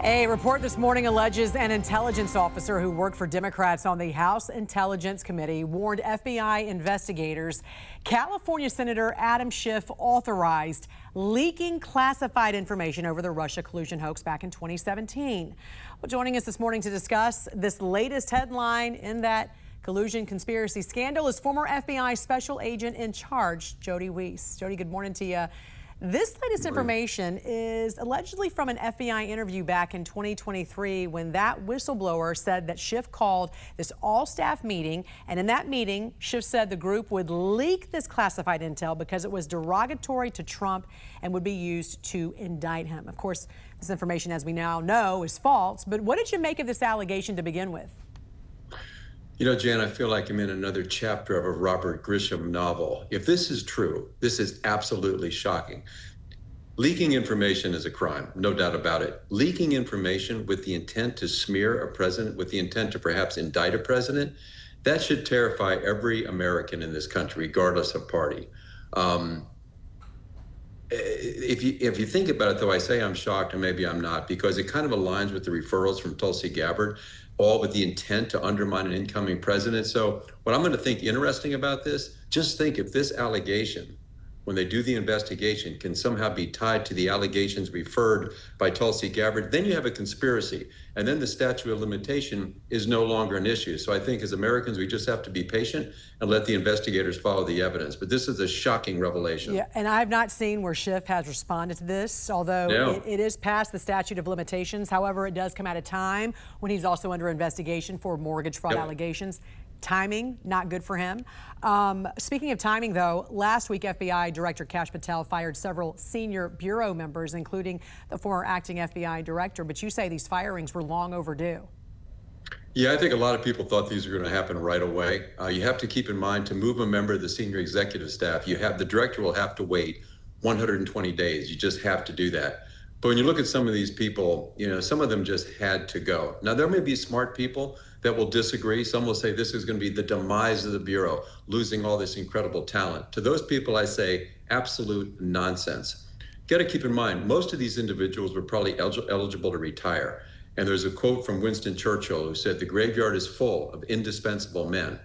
A report this morning alleges an intelligence officer who worked for Democrats on the House Intelligence Committee warned FBI investigators California Senator Adam Schiff authorized leaking classified information over the Russia collusion hoax back in 2017. Well, joining us this morning to discuss this latest headline in that collusion conspiracy scandal is former FBI special agent in charge, Jody Weis. Jody, good morning to you. This latest information is allegedly from an FBI interview back in 2023 when that whistleblower said that Schiff called this all-staff meeting, and in that meeting, Schiff said the group would leak this classified intel because it was derogatory to Trump and would be used to indict him. Of course, this information, as we now know, is false, but what did you make of this allegation to begin with? You know, Jan, I feel like I'm in another chapter of a Robert Grisham novel. If this is true, this is absolutely shocking. Leaking information is a crime, no doubt about it. Leaking information with the intent to smear a president, with the intent to perhaps indict a president, that should terrify every American in this country, regardless of party. If you think about it, though, I say I'm shocked, and maybe I'm not, because it kind of aligns with the referrals from Tulsi Gabbard, all with the intent to undermine an incoming president. So what I'm going to think interesting about this, just think if this allegation, when they do the investigation, can somehow be tied to the allegations referred by Tulsi Gabbard, then you have a conspiracy. And then the statute of limitation is no longer an issue. So I think as Americans, we just have to be patient and let the investigators follow the evidence. But this is a shocking revelation. Yeah, and I've not seen where Schiff has responded to this, although it is past the statute of limitations. However, it does come at a time when he's also under investigation for mortgage fraud allegations. Timing, not good for him. Speaking of timing, though, last week FBI Director Kash Patel fired several senior bureau members, including the former acting FBI director. But you say these firings were long overdue. Yeah, I think a lot of people thought these were going to happen right away. You have to keep in mind, to move a member of the senior executive staff, the director will have to wait 120 days. You just have to do that. But when you look at some of these people, you know, some of them just had to go. Now, there may be smart people that will disagree. Some will say this is going to be the demise of the Bureau, losing all this incredible talent. To those people, I say absolute nonsense. Got to keep in mind, most of these individuals were probably eligible to retire. And there's a quote from Winston Churchill who said, "The graveyard is full of indispensable men."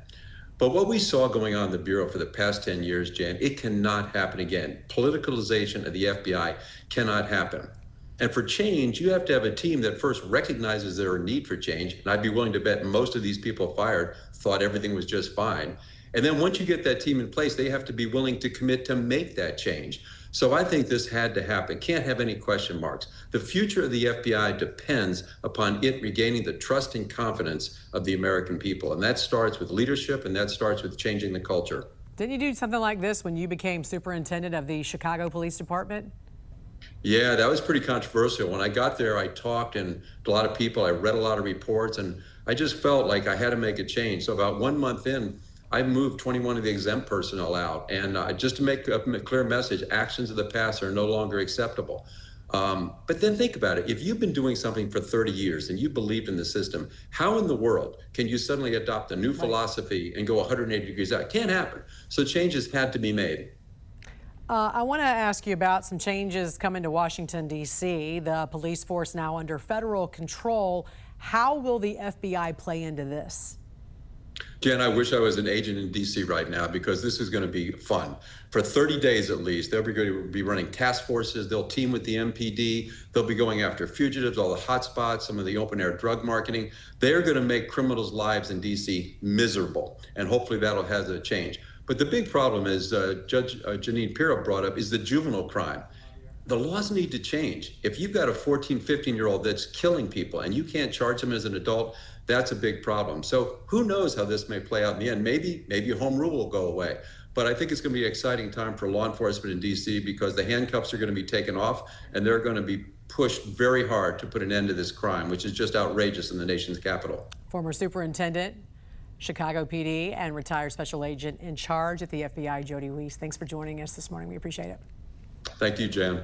But what we saw going on in the Bureau for the past 10 years, Jan, it cannot happen again. Politicalization of the FBI cannot happen. And for change, you have to have a team that first recognizes there are a need for change. And I'd be willing to bet most of these people fired thought everything was just fine. And then once you get that team in place, they have to be willing to commit to make that change. So I think this had to happen. Can't have any question marks. The future of the FBI depends upon it regaining the trust and confidence of the American people. And that starts with leadership, and that starts with changing the culture. Didn't you do something like this when you became superintendent of the Chicago Police Department? Yeah, that was pretty controversial. When I got there, I talked to a lot of people. I read a lot of reports, and I just felt like I had to make a change. So about 1 month in, I moved 21 of the exempt personnel out. And just to make a clear message, actions of the past are no longer acceptable. But then think about it. If you've been doing something for 30 years and you believed in the system, how in the world can you suddenly adopt a new philosophy and go 180 degrees out? It can't happen. So changes had to be made. I want to ask you about some changes coming to Washington, D.C. The police force now under federal control. How will the FBI play into this? Jen, I wish I was an agent in D.C. right now, because this is going to be fun. For 30 days at least, they'll be running task forces. They'll team with the MPD. They'll be going after fugitives, all the hot spots, some of the open-air drug marketing. They're going to make criminals' lives in D.C. miserable, and hopefully that'll have a change. But the big problem, is Judge Jeanine Pirro brought up, is the juvenile crime. The laws need to change. If you've got a 14, 15-year-old that's killing people and you can't charge them as an adult, that's a big problem. So who knows how this may play out in the end? Maybe home rule will go away. But I think it's going to be an exciting time for law enforcement in D.C. because the handcuffs are going to be taken off, and they're going to be pushed very hard to put an end to this crime, which is just outrageous in the nation's capital. Former Superintendent, Chicago PD, and retired special agent in charge at the FBI, Jody Weis. Thanks for joining us this morning. We appreciate it. Thank you, Jan.